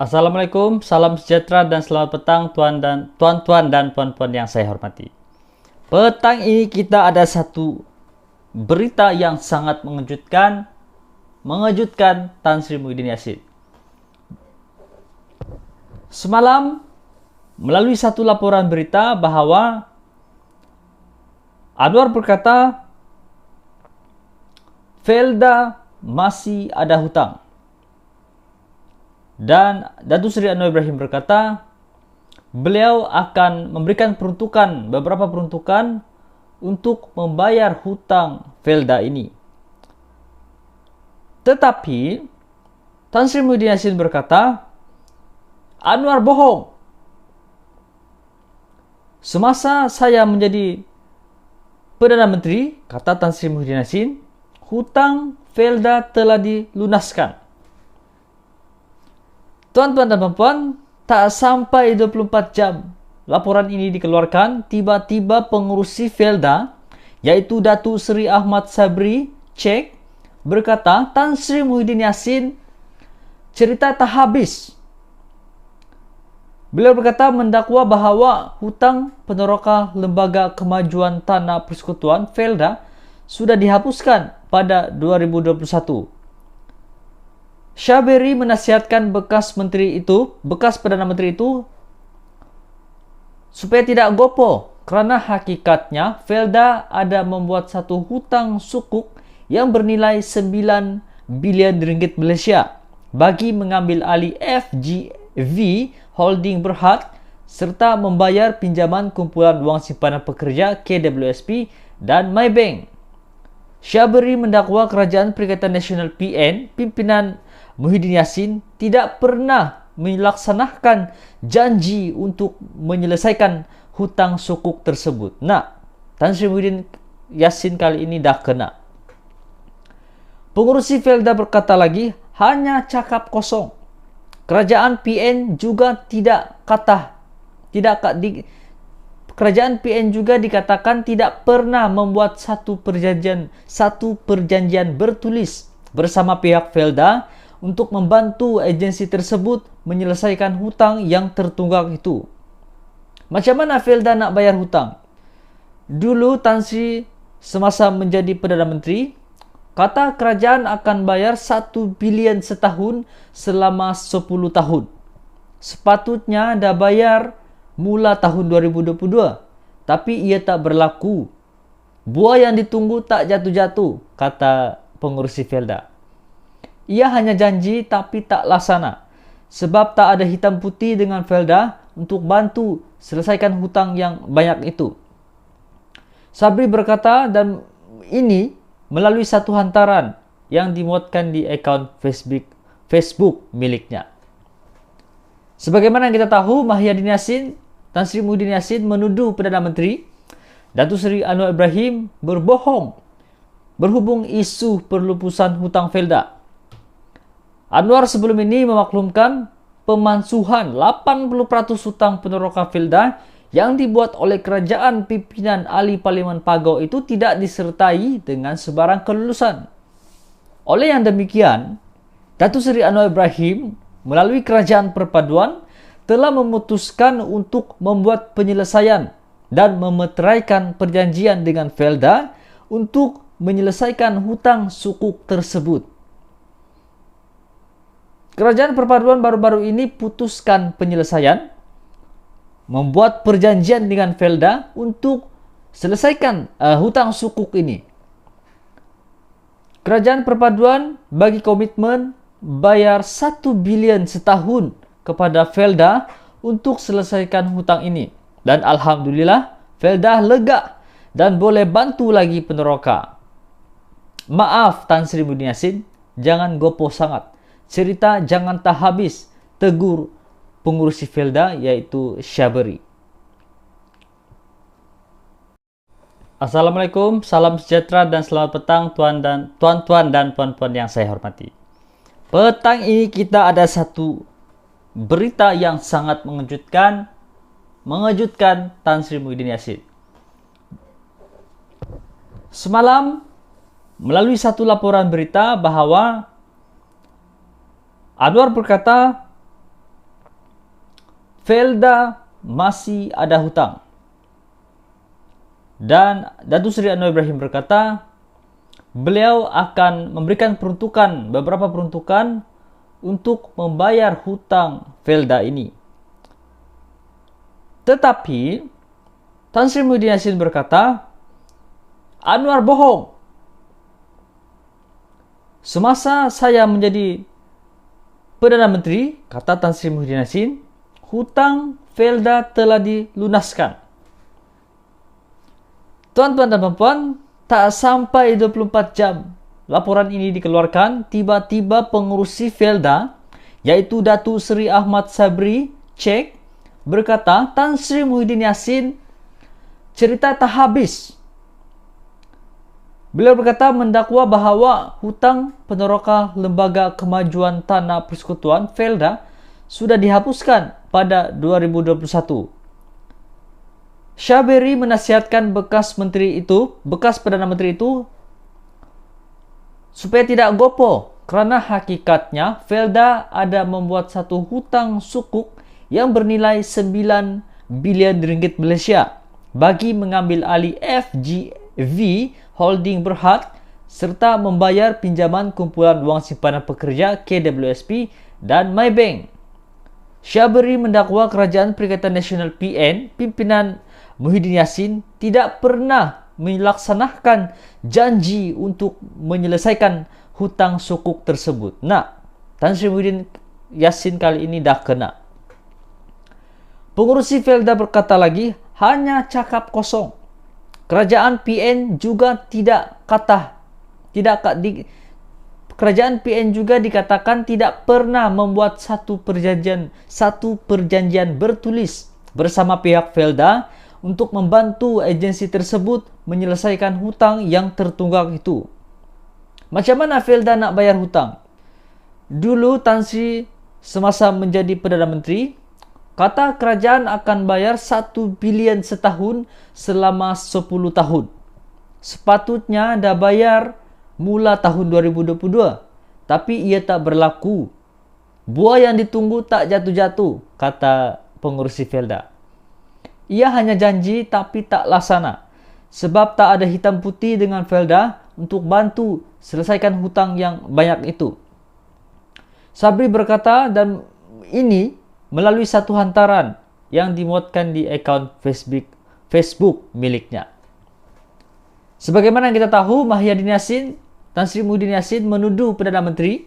Assalamualaikum, salam sejahtera dan selamat petang tuan-tuan dan puan-puan yang saya hormati. Petang ini kita ada satu berita yang sangat mengejutkan Tan Sri Muhyiddin Yassin. Semalam melalui satu laporan berita bahwa Anwar berkata Felda masih ada hutang. Dan Datuk Seri Anwar Ibrahim berkata, beliau akan memberikan beberapa peruntukan untuk membayar hutang Felda ini. Tetapi, Tan Sri Muhyiddin Yassin berkata, Anwar bohong. Semasa saya menjadi Perdana Menteri, kata Tan Sri Muhyiddin Yassin, hutang Felda telah dilunaskan. Tuan-tuan dan puan-puan, tak sampai 24 jam laporan ini dikeluarkan, tiba-tiba pengurusi Felda, yaitu Datuk Seri Ahmad Sabri Cek, berkata Tan Sri Muhyiddin Yassin cerita tak habis. Beliau berkata mendakwa bahawa hutang peneroka Lembaga Kemajuan Tanah Persekutuan Felda sudah dihapuskan pada 2021. Syaberi menasihatkan bekas Perdana Menteri itu supaya tidak gopoh kerana hakikatnya Felda ada membuat satu hutang sukuk yang bernilai 9 bilion ringgit Malaysia bagi mengambil alih FGV Holding Berhad serta membayar pinjaman Kumpulan Wang Simpanan Pekerja KWSP dan Maybank. Syaberi mendakwa Kerajaan Perikatan Nasional PN, pimpinan Muhyiddin Yassin tidak pernah melaksanakan janji untuk menyelesaikan hutang sukuk tersebut. Nah, Tan Sri Muhyiddin Yassin kali ini dah kena. Pengurusi Felda berkata lagi, hanya cakap kosong. Kerajaan PN juga Kerajaan PN juga dikatakan tidak pernah membuat satu perjanjian bertulis bersama pihak Felda untuk membantu agensi tersebut menyelesaikan hutang yang tertunggak itu. Macam mana Felda nak bayar hutang? Dulu Tan Sri semasa menjadi Perdana Menteri, kata kerajaan akan bayar 1 bilion setahun selama 10 tahun. Sepatutnya dah bayar mula tahun 2022. Tapi ia tak berlaku. Buah yang ditunggu tak jatuh-jatuh, kata pengurusi Felda. Ia hanya janji tapi tak laksana. Sebab tak ada hitam putih dengan Felda untuk bantu selesaikan hutang yang banyak itu. Sabri berkata dan ini melalui satu hantaran yang dimuatkan di akaun Facebook miliknya. Sebagaimana kita tahu, Tan Sri Muhyiddin Yassin menuduh Perdana Menteri Datuk Seri Anwar Ibrahim berbohong berhubung isu perlupusan hutang Felda. Anwar sebelum ini memaklumkan pemansuhan 80% hutang peneroka Felda yang dibuat oleh kerajaan pimpinan ahli Parlimen Pagau itu tidak disertai dengan sebarang kelulusan. Oleh yang demikian, Datuk Seri Anwar Ibrahim melalui Kerajaan Perpaduan telah memutuskan untuk membuat penyelesaian dan memeteraikan perjanjian dengan Felda untuk menyelesaikan hutang sukuk tersebut. Kerajaan Perpaduan baru-baru ini putuskan penyelesaian, membuat perjanjian dengan Felda untuk selesaikan hutang sukuk ini. Kerajaan Perpaduan bagi komitmen bayar 1 bilion setahun kepada Felda untuk selesaikan hutang ini. Dan Alhamdulillah, Felda lega dan boleh bantu lagi peneroka. Maaf Tan Sri Muhyiddin Yassin, jangan gopoh sangat. Cerita jangan tak habis, tegur pengurusi Felda iaitu Syaberi. Assalamualaikum, salam sejahtera dan selamat petang tuan-tuan dan puan-puan yang saya hormati. Petang ini kita ada satu berita yang sangat mengejutkan Tan Sri Muhyiddin Yassin. Semalam melalui satu laporan berita bahawa Anwar berkata Felda masih ada hutang. Dan Datuk Seri Anwar Ibrahim berkata, beliau akan memberikan beberapa peruntukan untuk membayar hutang Felda ini. Tetapi Tan Sri Muhyiddin Yassin berkata, Anwar bohong. Semasa saya menjadi Perdana Menteri, kata Tan Sri Muhyiddin Yassin, hutang Felda telah dilunaskan. Tuan-tuan dan puan-puan, tak sampai 24 jam laporan ini dikeluarkan, tiba-tiba pengurusi Felda, yaitu Datuk Seri Ahmad Sabri Cek, berkata, Tan Sri Muhyiddin Yassin cerita tak habis. Beliau berkata mendakwa bahawa hutang peneroka Lembaga Kemajuan Tanah Persekutuan Felda sudah dihapuskan pada 2021. Syaberi menasihatkan bekas Perdana Menteri itu supaya tidak gopoh kerana hakikatnya Felda ada membuat satu hutang sukuk yang bernilai 9 bilion ringgit Malaysia bagi mengambil alih FGV Holding Berhad serta membayar pinjaman Kumpulan Wang Simpanan Pekerja KWSP dan Maybank. Syaberi mendakwa Kerajaan Perikatan Nasional PN, pimpinan Muhyiddin Yassin tidak pernah melaksanakan janji untuk menyelesaikan hutang sukuk tersebut. Nah, Tan Sri Muhyiddin Yassin kali ini dah kena. Pengurusi Felda berkata lagi, hanya cakap kosong. Kerajaan PN juga Kerajaan PN juga dikatakan tidak pernah membuat satu perjanjian bertulis bersama pihak Felda untuk membantu agensi tersebut menyelesaikan hutang yang tertunggak itu. Macam mana Felda nak bayar hutang? Dulu Tan Sri semasa menjadi Perdana Menteri, kata kerajaan akan bayar 1 bilion setahun selama 10 tahun. Sepatutnya dah bayar mula tahun 2022. Tapi ia tak berlaku. Buah yang ditunggu tak jatuh-jatuh, kata pengurusi Felda. Ia hanya janji tapi tak laksana. Sebab tak ada hitam putih dengan Felda untuk bantu selesaikan hutang yang banyak itu. Sabri berkata dan ini melalui satu hantaran yang dimuatkan di akaun Facebook miliknya. Sebagaimana yang kita tahu, Tan Sri Muhyiddin Yassin menuduh Perdana Menteri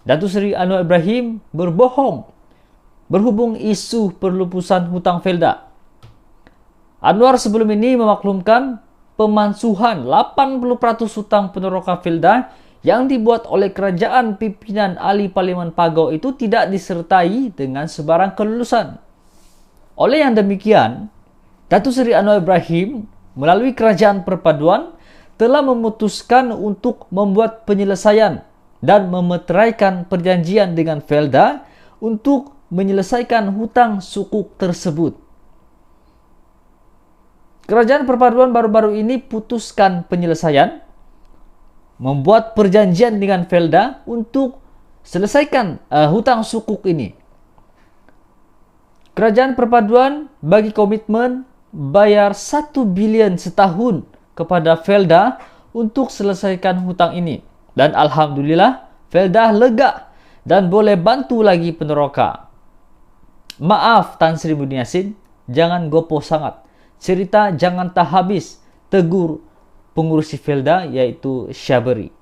Datuk Seri Anwar Ibrahim berbohong berhubung isu perlupusan hutang Felda. Anwar sebelum ini memaklumkan pemansuhan 80% hutang peneroka Felda yang dibuat oleh kerajaan pimpinan ahli Parlimen Pagau itu tidak disertai dengan sebarang kelulusan. Oleh yang demikian, Datuk Seri Anwar Ibrahim melalui Kerajaan Perpaduan telah memutuskan untuk membuat penyelesaian dan memeteraikan perjanjian dengan Felda untuk menyelesaikan hutang sukuk tersebut. Kerajaan Perpaduan baru-baru ini putuskan penyelesaian, membuat perjanjian dengan Felda untuk selesaikan hutang sukuk ini. Kerajaan Perpaduan bagi komitmen bayar 1 bilion setahun kepada Felda untuk selesaikan hutang ini. Dan Alhamdulillah, Felda lega dan boleh bantu lagi peneroka. Maaf Tan Sri Muhyiddin Yassin, jangan gopoh sangat. Cerita jangan tak habis, tegur pengurusi Felda iaitu Syaberi.